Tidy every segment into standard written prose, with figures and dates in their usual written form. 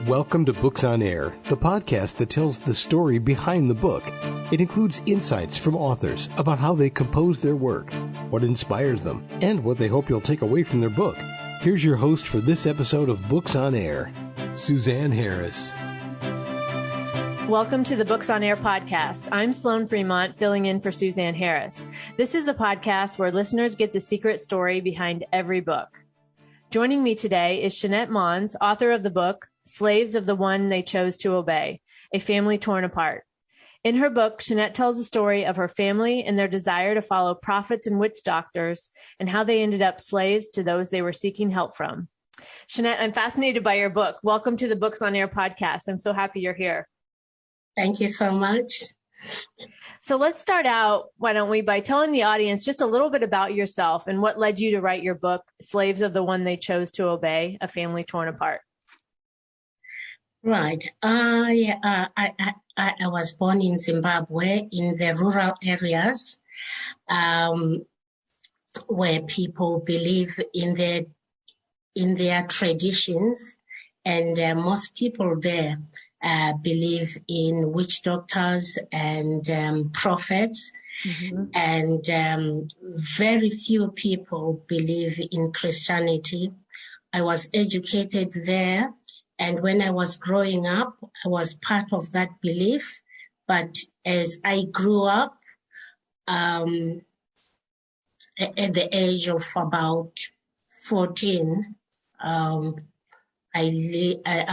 Welcome to Books on Air, the podcast that tells the story behind the book. It includes insights from authors about how they compose their work, what inspires them, and what they hope you'll take away from their book. Here's your host for this episode of Books on Air, Suzanne Harris. Welcome to the Books on Air podcast. I'm Sloan Fremont, filling in for Suzanne Harris. This is a podcast where listeners get the secret story behind every book. Joining me today is Jeanette Mons, author of the book, Slaves of the One They Chose to Obey, A Family Torn Apart. In her book, Jeanette tells the story of her family and their desire to follow prophets and witch doctors and how they ended up slaves to those they were seeking help from. Jeanette, I'm fascinated by your book. Welcome to the Books on Air podcast. I'm so happy you're here. Thank you so much. So let's start out, why don't we, by telling the audience just a little bit about yourself and what led you to write your book, Slaves of the One They Chose to Obey, A Family Torn Apart. Right. I was born in Zimbabwe in the rural areas where people believe in their traditions, and most people there believe in witch doctors and prophets, and very few people believe in Christianity. I was educated there. And when I was growing up, I was part of that belief. But as I grew up, at the age of about 14, I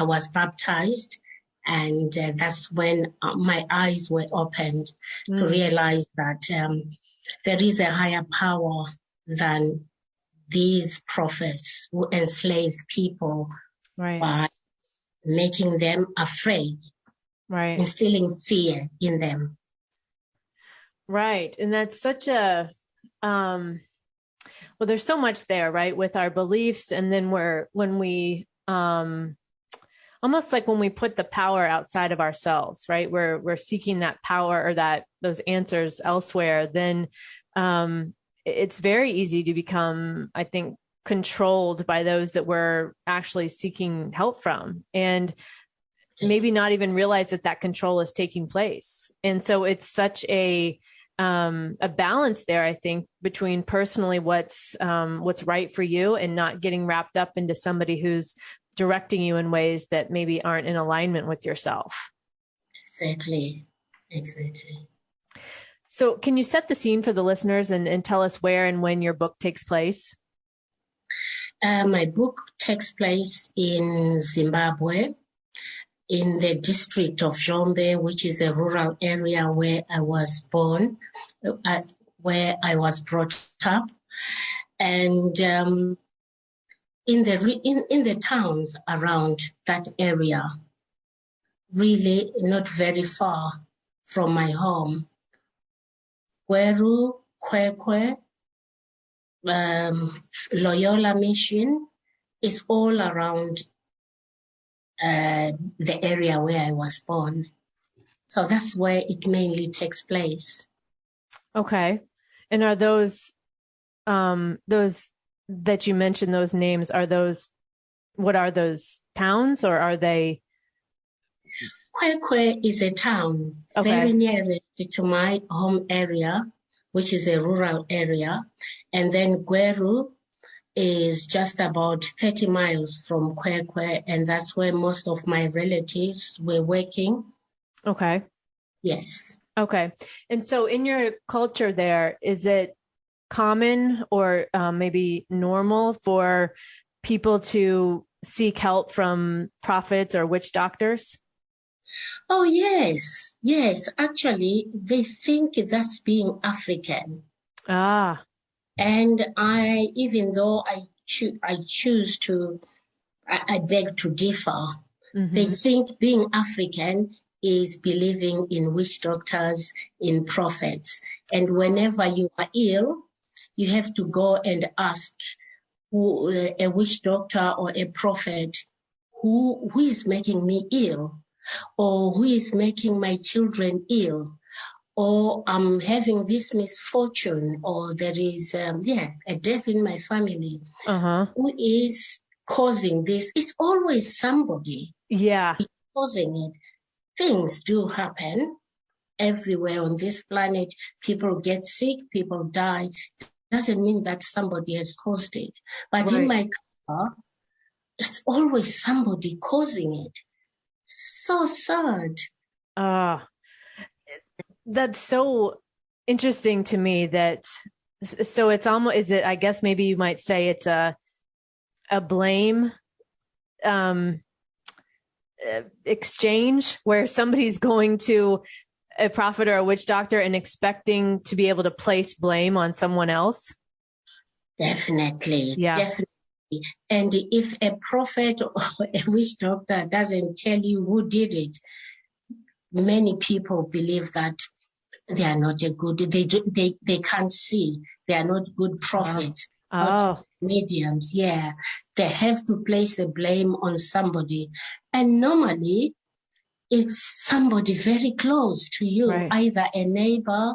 was baptized. And that's when my eyes were opened to realize that there is a higher power than these prophets who enslave people by making them afraid, instilling fear in them. Right. And that's such a, well, there's so much there, right? With our beliefs. And then when we, almost like when we put the power outside of ourselves, right? We're seeking that power or those answers elsewhere, then, it's very easy to become, I think, controlled by those that we're actually seeking help from, and maybe not even realize that control is taking place. And so it's such a balance there, I think, between personally what's right for you and not getting wrapped up into somebody who's directing you in ways that maybe aren't in alignment with yourself. Exactly. So can you set the scene for the listeners and tell us where and when your book takes place? My book takes place in Zimbabwe, in the district of Zombe, which is a rural area where I was born, where I was brought up. And in the towns around that area, really not very far from my home, Gweru, Kwekwe, Loyola Mission is all around the area where I was born. So that's where it mainly takes place. Okay. And are those that you mentioned, those names, what are those towns, or are they? Kwekwe is a town very near to my home area, which is a rural area. And then Gweru is just about 30 miles from Kwekwe, and that's where most of my relatives were working. Okay. Yes. Okay. And so in your culture there, is it common or maybe normal for people to seek help from prophets or witch doctors? Oh, yes. Yes. Actually, they think that's being African. Ah. And even though I choose to, I beg to differ. They think being African is believing in witch doctors, in prophets. And whenever you are ill, you have to go and ask a witch doctor or a prophet who is making me ill, or who is making my children ill, or I'm having this misfortune, or there is a death in my family. Who is causing this. It's always somebody causing it. Things do happen everywhere on this planet. People get sick, people die. Doesn't mean that somebody has caused it. But in my car, it's always somebody causing it. So sad. That's so interesting to me that, so it's almost, is it, I guess maybe you might say it's a blame exchange where somebody's going to a prophet or a witch doctor and expecting to be able to place blame on someone else. Definitely. And if a prophet or a witch doctor doesn't tell you who did it, many people believe that they are not a good, they can't see. They are not good prophets, not mediums. Yeah. They have to place the blame on somebody. And normally it's somebody very close to you, either a neighbor,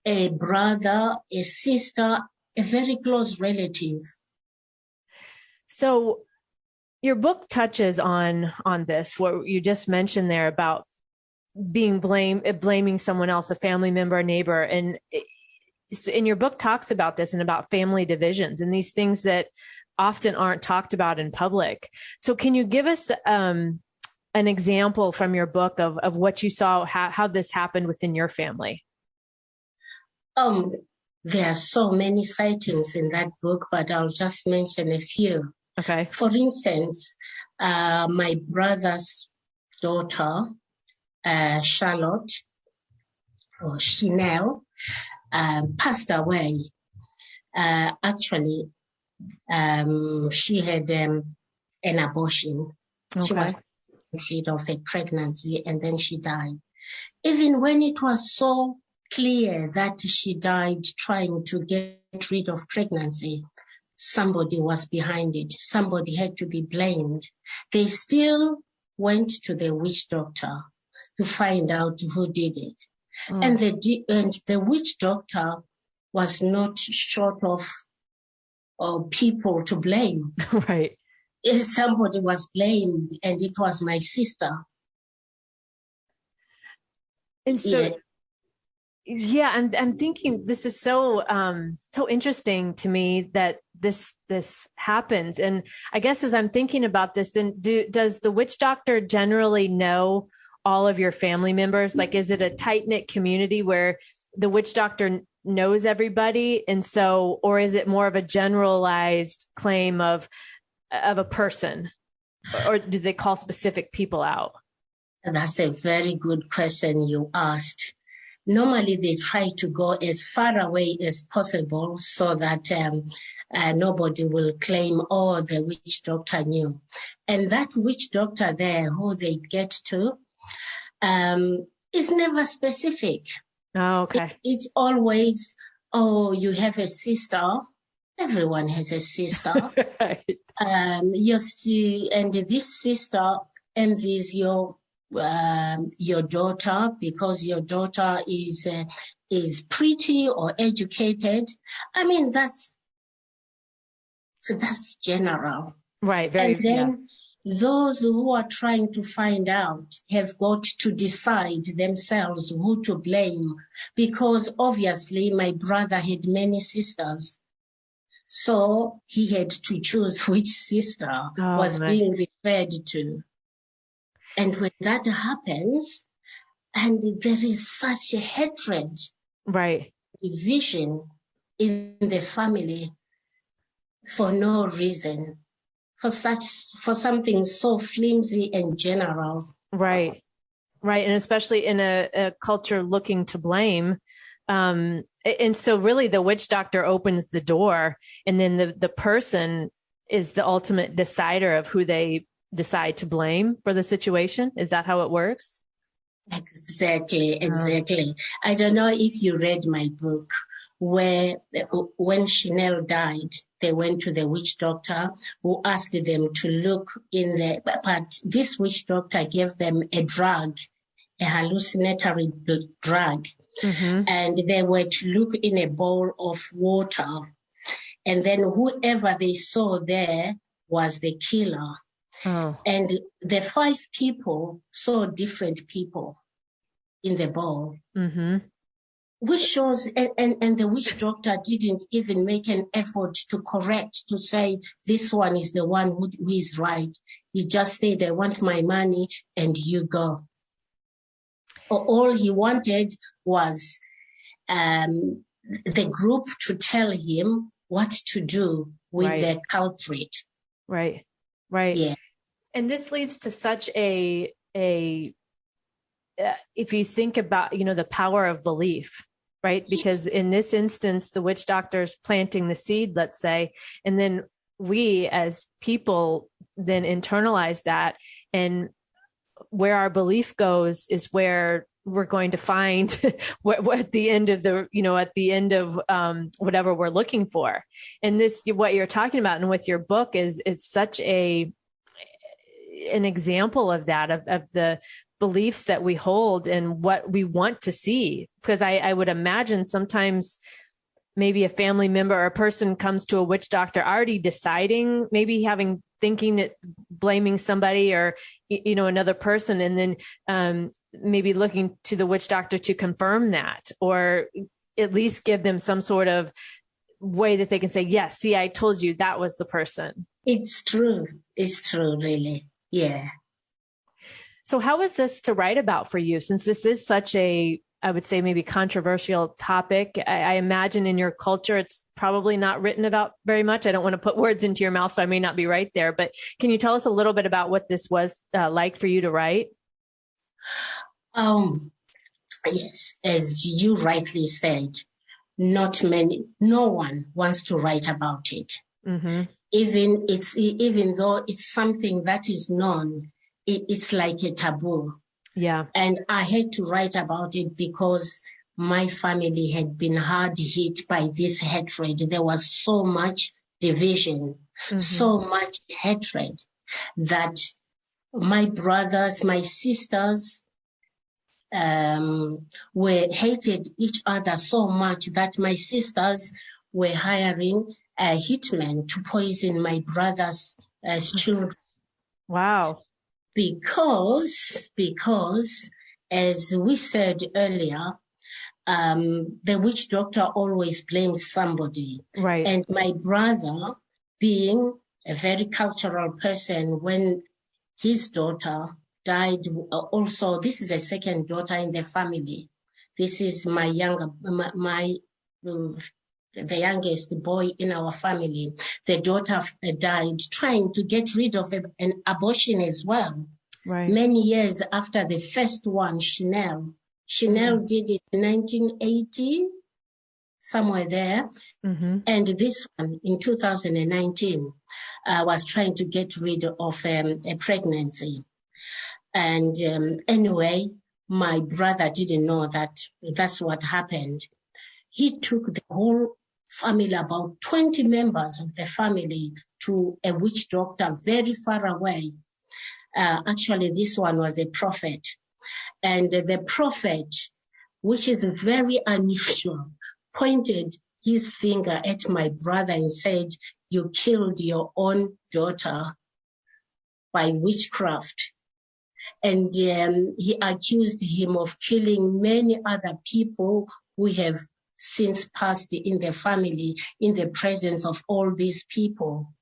a brother, a sister, a very close relative. So your book touches on this, what you just mentioned there about being blaming someone else, a family member, a neighbor. And in your book talks about this and about family divisions and these things that often aren't talked about in public. So can you give us an example from your book of what you saw, how this happened within your family? There are so many sightings in that book, but I'll just mention a few. Okay. For instance, my brother's daughter, Charlotte, or Chanel, passed away. Actually, she had an abortion. Okay. She was afraid of a pregnancy, and then she died. Even when it was so clear that she died trying to get rid of pregnancy, somebody was behind it. Somebody had to be blamed. They still went to the witch doctor to find out who did it. And the witch doctor was not short of people to blame. Right. Somebody was blamed, and it was my sister. And so, I'm thinking this is so interesting to me that this happens. And I guess as I'm thinking about this, then does the witch doctor generally know all of your family members? Like, is it a tight-knit community where the witch doctor knows everybody? And so, or is it more of a generalized claim of a person, or do they call specific people out? That's a very good question you asked. Normally, they try to go as far away as possible so that nobody will claim, the witch doctor knew. And that witch doctor there, who they get to, is never specific. Oh, okay. It's always, you have a sister. Everyone has a sister. Right. And this sister envies your daughter because your daughter is pretty or educated. I mean, that's general. Right. And then those who are trying to find out have got to decide themselves who to blame, because obviously my brother had many sisters. So he had to choose which sister was being referred to. And when that happens, and there is such a hatred, division in the family for no reason, for something so flimsy and general. Right. And especially in a culture looking to blame. And so really the witch doctor opens the door, and then the person is the ultimate decider of who they decide to blame for the situation. Is that how it works? Exactly. I don't know if you read my book, where when Chanel died, they went to the witch doctor who asked them to look but this witch doctor gave them a drug, a hallucinatory drug. Mm-hmm. And they were to look in a bowl of water. And then whoever they saw there was the killer. Oh. And the 5 people saw different people in the ball, which shows, and the witch doctor didn't even make an effort to correct, to say, this one is the one who is right. He just said, I want my money and you go. All he wanted was the group to tell him what to do with the culprit. Right. Right. Yeah. And this leads to such if you think about, the power of belief, right? Because in this instance, the witch doctor's planting the seed, let's say, and then we as people then internalize that, and where our belief goes is where we're going to find what at the end of whatever we're looking for. And this, what you're talking about, and with your book is such an example of that, of the beliefs that we hold and what we want to see. Because I would imagine sometimes maybe a family member or a person comes to a witch doctor already deciding, maybe thinking that blaming somebody or, another person, and then maybe looking to the witch doctor to confirm that, or at least give them some sort of way that they can say, yes, see, I told you that was the person. It's true. It's true, really. Yeah. So how is this to write about for you? Since this is such I would say maybe controversial topic, I imagine in your culture, it's probably not written about very much. I don't want to put words into your mouth, so I may not be right there, but can you tell us a little bit about what this was like for you to write? Yes, as you rightly said, no one wants to write about it. Even though it's something that is known, it's like a taboo. Yeah. And I had to write about it because my family had been hard hit by this hatred. There was so much division, so much hatred, that my brothers, my sisters hated each other so much that my sisters were hiring hitmen to poison my brothers' children. Wow. Because, as we said earlier, the witch doctor always blames somebody. Right. And my brother, being a very cultural person, when his daughter died, also, this is a second daughter in the family. This is the youngest boy in our family. The daughter died trying to get rid of an abortion as well. Right. Many years after the first one, Chanel did it in 1980, somewhere there. And this one in 2019 was trying to get rid of a pregnancy. And anyway, my brother didn't know that that's what happened. He took the whole family, about 20 members of the family, to a witch doctor very far away. Actually, this one was a prophet. And the prophet, which is very unusual, pointed his finger at my brother and said, "You killed your own daughter by witchcraft." And he accused him of killing many other people who have since passed in the family in the presence of all these people.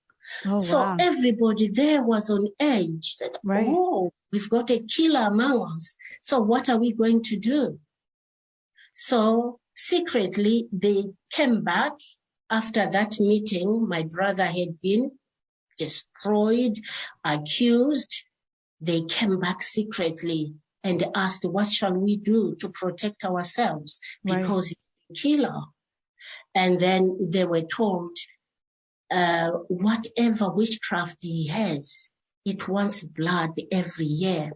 Oh, so wow. Everybody there was on edge. Said, right. Oh, we've got a killer among us. So what are we going to do? So secretly, they came back after that meeting. My brother had been destroyed, accused. They came back secretly and asked, what shall we do to protect ourselves? Because he's a killer. And then they were told, whatever witchcraft he has, it wants blood every year.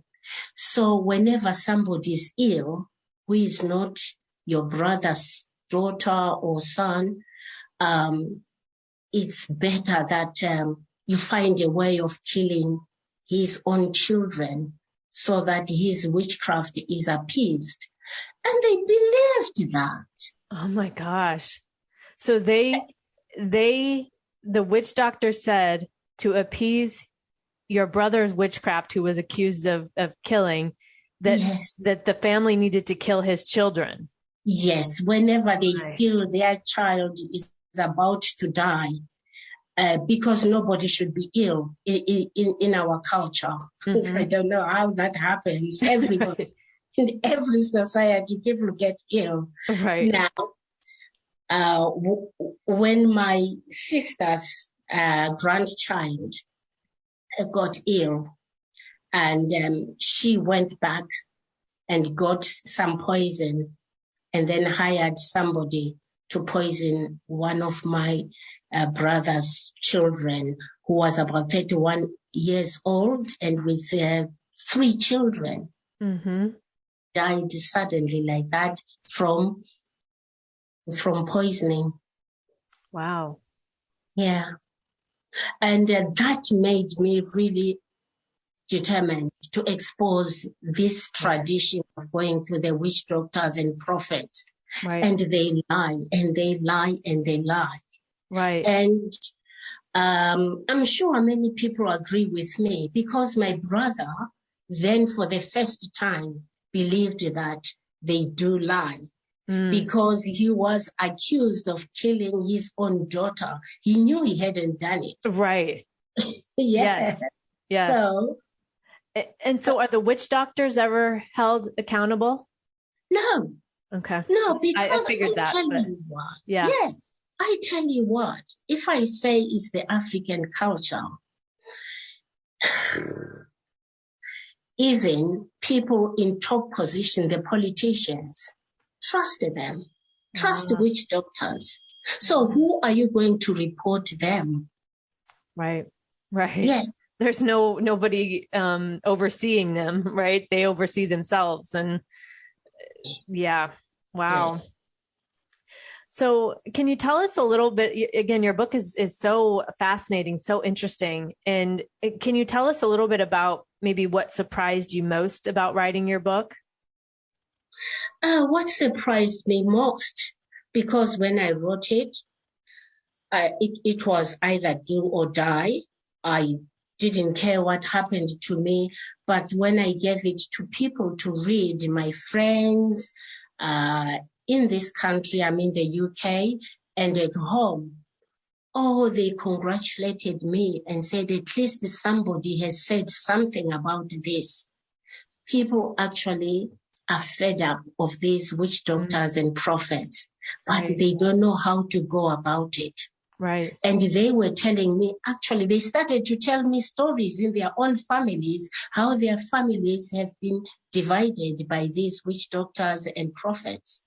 So whenever somebody is ill, who is not your brother's daughter or son, it's better that you find a way of killing his own children so that his witchcraft is appeased. And they believed that. Oh my gosh. So the witch doctor said to appease your brother's witchcraft, who was accused of killing, that that the family needed to kill his children. Yes, whenever they feel their child is about to die, because nobody should be ill in our culture. I don't know how that happens. Everybody, in every society, people get ill. Right. Now, when my sister's grandchild got ill, and she went back and got some poison, and then hired somebody to poison one of my brother's children, who was about 31 years old and with 3 children. Died suddenly like that from poisoning. Wow. Yeah. And that made me really determined to expose this tradition of going to the witch doctors and prophets. Right. And they lie, and they lie, and they lie. Right. And I'm sure many people agree with me, because my brother then for the first time believed that they do lie. Because he was accused of killing his own daughter. He knew he hadn't done it. Right. Yes. So, and so are the witch doctors ever held accountable? No. Okay. No, because I figured that. Tell you what. Yeah. I tell you what. If I say it's the African culture, even people in top position, the politicians, trust them. Trust witch doctors. So who are you going to report them? Right. Right. Yeah. There's nobody overseeing them, right? They oversee themselves. And yeah. Wow. Yeah. So can you tell us a little bit, again, your book is so fascinating, so interesting. And can you tell us a little bit about maybe what surprised you most about writing your book? What surprised me most, because when I wrote it, it was either do or die. I didn't care what happened to me. But when I gave it to people to read, my friends in this country, I'm in the UK, and at home, they congratulated me and said, at least somebody has said something about this. People actually are fed up of these witch doctors and prophets, but they don't know how to go about it. Right. And they were telling me, actually, they started to tell me stories in their own families, how their families have been divided by these witch doctors and prophets.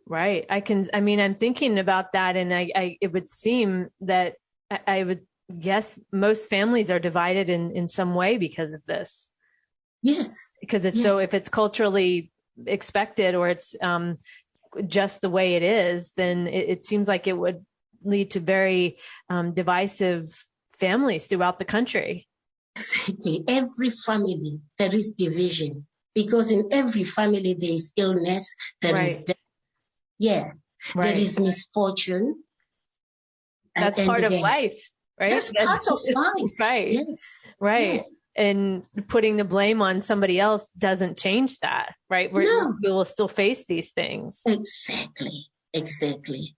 Right. I'm thinking about that, and it would seem that I would guess most families are divided in some way because of this. Yes. Because it's so, if it's culturally expected or it's just the way it is, then it seems like it would lead to very divisive families throughout the country. Exactly. Every family, there is division, because in every family there is illness, there is death. Yeah. There is misfortune. That's part of life, right? That's part of life. Right. Yes. Right. Yeah. And putting the blame on somebody else doesn't change that, right? We will still face these things. Exactly.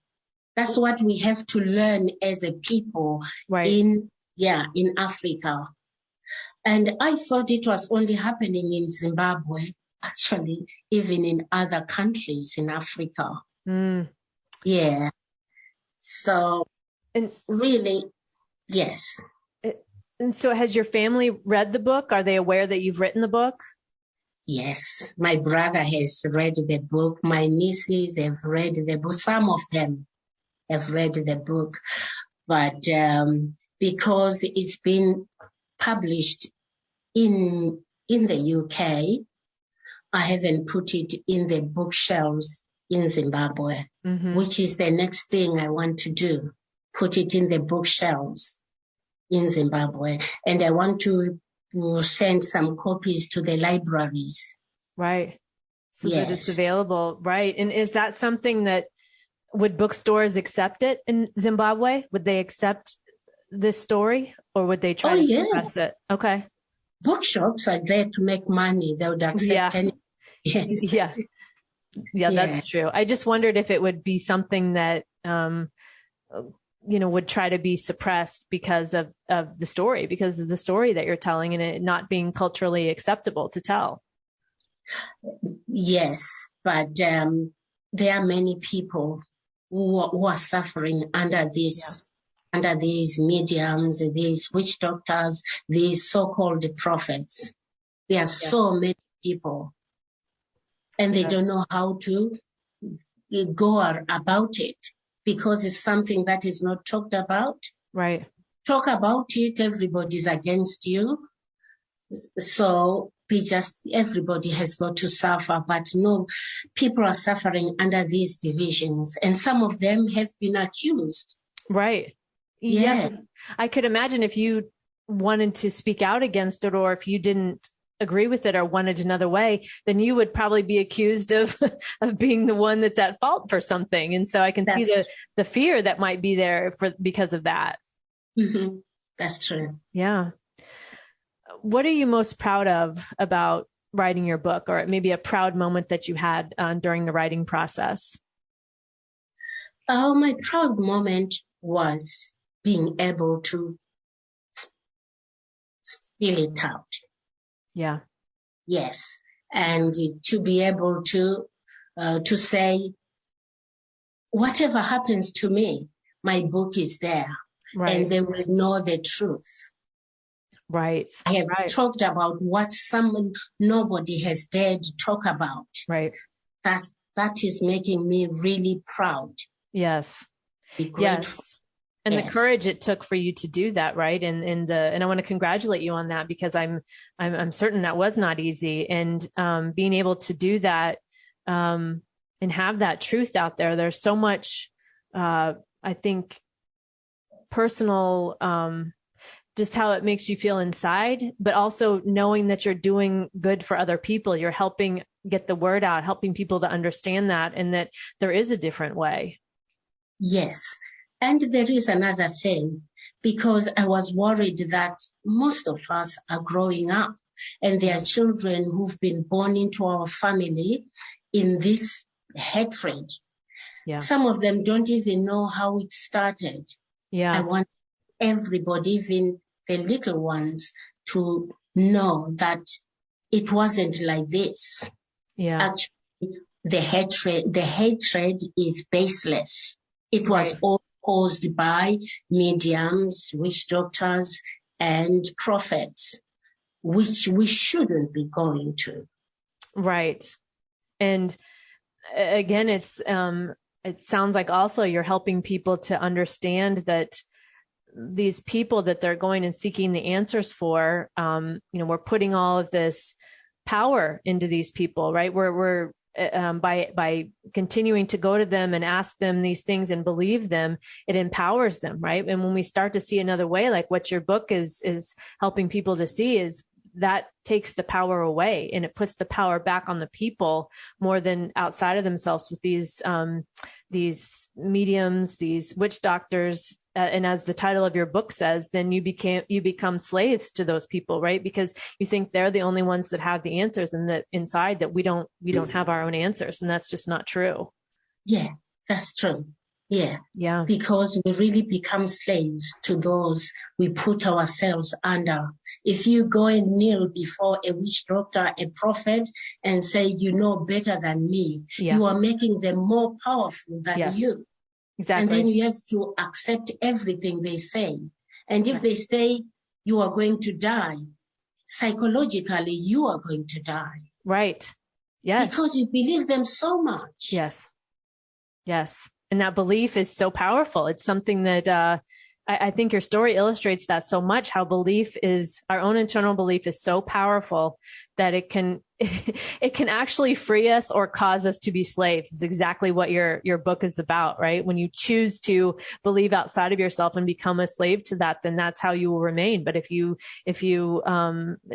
That's what we have to learn as a people in Africa. And I thought it was only happening in Zimbabwe, actually, even in other countries in Africa. Yeah. So, and really, yes. And so has your family read the book? Are they aware that you've written the book? Yes. My brother has read the book. My nieces have read the book. Some of them have read the book. But because it's been published in the UK, I haven't put it in the bookshelves in Zimbabwe, which is the next thing I want to do, put it in the bookshelves in Zimbabwe. And I want to send some copies to the libraries. Right. So that it's available. Right. And is that something that, would bookstores accept it in Zimbabwe? Would they accept this story? or would they try Oh, to yeah. suppress it? Okay. Bookshops are there to make money. They would accept any. Yes. Yeah. Yeah, that's true. I just wondered if it would be something that, would try to be suppressed because of the story that you're telling and it not being culturally acceptable to tell. Yes, but there are many people who are suffering under this, under these mediums, these witch doctors, these so-called prophets. There are so many people, and they don't know how to go about it because it's something that is not talked about. Right. Talk about it, everybody's against you. So everybody has got to suffer, but no, people are suffering under these divisions, and some of them have been accused. Right. Yeah. Yes. I could imagine if you wanted to speak out against it, or if you didn't agree with it or wanted another way, then you would probably be accused of being the one that's at fault for something. And so I can see the fear that might be there because of that. Mm-hmm. That's true. Yeah. What are you most proud of about writing your book, or maybe a proud moment that you had during the writing process? My proud moment was being able to spill it out. Yeah. Yes. And to be able to say, whatever happens to me, my book is there. Right. And they will know the truth. Right. I have talked about what nobody has dared to talk about. Right. That is making me really proud. Yes. Yes. And the courage it took for you to do that, right? And I want to congratulate you on that, because I'm certain that was not easy. And being able to do that and have that truth out there, there's so much, I think, personal, just how it makes you feel inside, but also knowing that you're doing good for other people. You're helping get the word out, helping people to understand that, and that there is a different way. Yes. And there is another thing, because I was worried that most of us are growing up and there are children who've been born into our family in this hatred. Yeah. Some of them don't even know how it started. Yeah. I want everybody, even the little ones, to know that it wasn't like this. Yeah. Actually, the hatred is baseless. It was all caused by mediums, witch doctors, and prophets, which we shouldn't be going to. Right. And again, it sounds like also you're helping people to understand that these people that they're going and seeking the answers for, we're putting all of this power into these people, right? We're by continuing to go to them and ask them these things and believe them, it empowers them, right? And when we start to see another way, like what your book is helping people to see, is that takes the power away and it puts the power back on the people more than outside of themselves with these mediums, these witch doctors. And as the title of your book says, then you become slaves to those people, right? Because you think they're the only ones that have the answers, and that inside that we don't have our own answers. And that's just not true. Yeah, that's true. Yeah. Yeah. Because we really become slaves to those we put ourselves under. If you go and kneel before a witch doctor, a prophet, and say, you know better than me, you are making them more powerful than you. Exactly. And then you have to accept everything they say. And if they say you are going to die, psychologically, you are going to die. Right. Yes. Because you believe them so much. Yes. Yes. And that belief is so powerful. It's something that I think your story illustrates that so much, how our own internal belief is so powerful that it can actually free us or cause us to be slaves. It's exactly what your book is about, right? When you choose to believe outside of yourself and become a slave to that, then that's how you will remain. But if you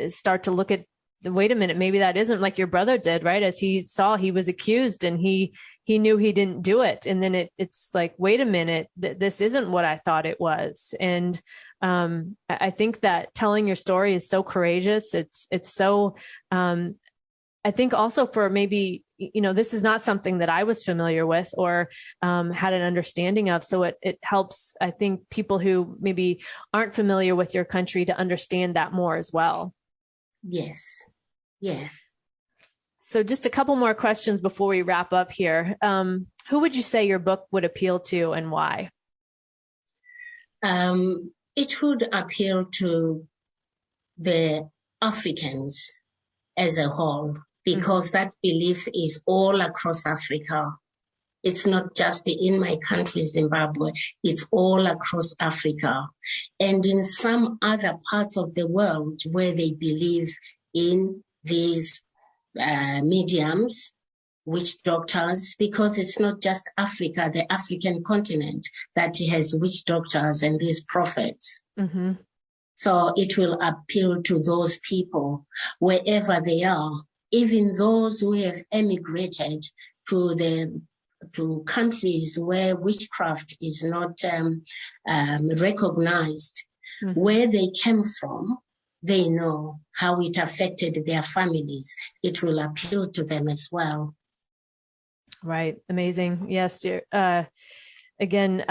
start to look at wait a minute, maybe that isn't like your brother did, right? As he saw he was accused and he knew he didn't do it. And then it's like, wait a minute, this isn't what I thought it was. And I think that telling your story is so courageous. It's so, I think also for maybe, this is not something that I was familiar with or had an understanding of. So it helps, I think, people who maybe aren't familiar with your country to understand that more as well. Yes. Yeah. So just a couple more questions before we wrap up here. Who would you say your book would appeal to and why? It would appeal to the Africans as a whole, because that belief is all across Africa. It's not just in my country, Zimbabwe. It's all across Africa. And in some other parts of the world where they believe in these mediums, witch doctors, because it's not just Africa, the African continent, that has witch doctors and these prophets. Mm-hmm. So it will appeal to those people wherever they are, even those who have emigrated to countries where witchcraft is not recognized. Mm-hmm. Where they came from, they know how it affected their families. It will appeal to them as well. Right. Amazing. Yes, dear. Again,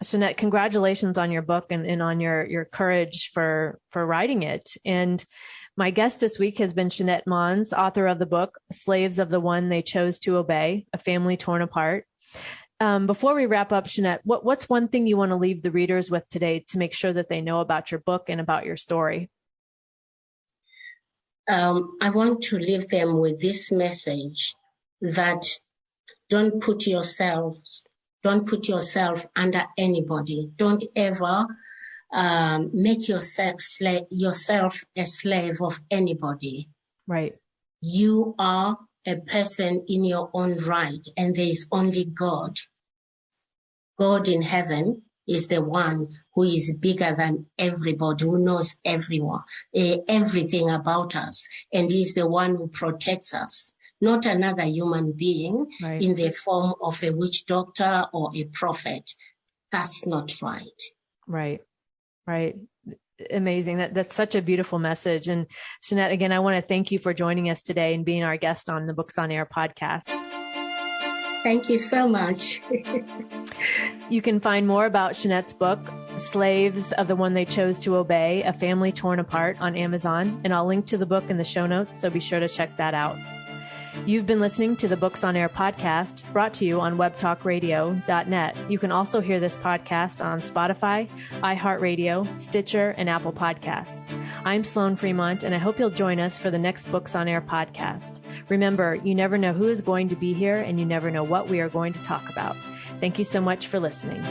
Shanette, congratulations on your book and on your courage for writing it. And my guest this week has been Shanette Mons, author of the book, Slaves of the One They Chose to Obey, A Family Torn Apart. Before we wrap up, Shanette, what's one thing you want to leave the readers with today to make sure that they know about your book and about your story? I want to leave them with this message that don't put yourself under anybody. Don't ever make yourself a slave of anybody. Right. You are a person in your own right, and there is only God. God in heaven is the one who is bigger than everybody, who knows everything about us, and is the one who protects us, not another human being in the form of a witch doctor or a prophet. That's not right. Right. Amazing. That's such a beautiful message. And Shanette, again, I want to thank you for joining us today and being our guest on the Books on Air podcast. Thank you so much. You can find more about Shanette's book, Slaves of the One They Chose to Obey, A Family Torn Apart, on Amazon, and I'll link to the book in the show notes, so be sure to check that out. You've been listening to the Books on Air podcast, brought to you on webtalkradio.net. You can also hear this podcast on Spotify, iHeartRadio, Stitcher, and Apple Podcasts. I'm Sloan Fremont, and I hope you'll join us for the next Books on Air podcast. Remember, you never know who is going to be here, and you never know what we are going to talk about. Thank you so much for listening.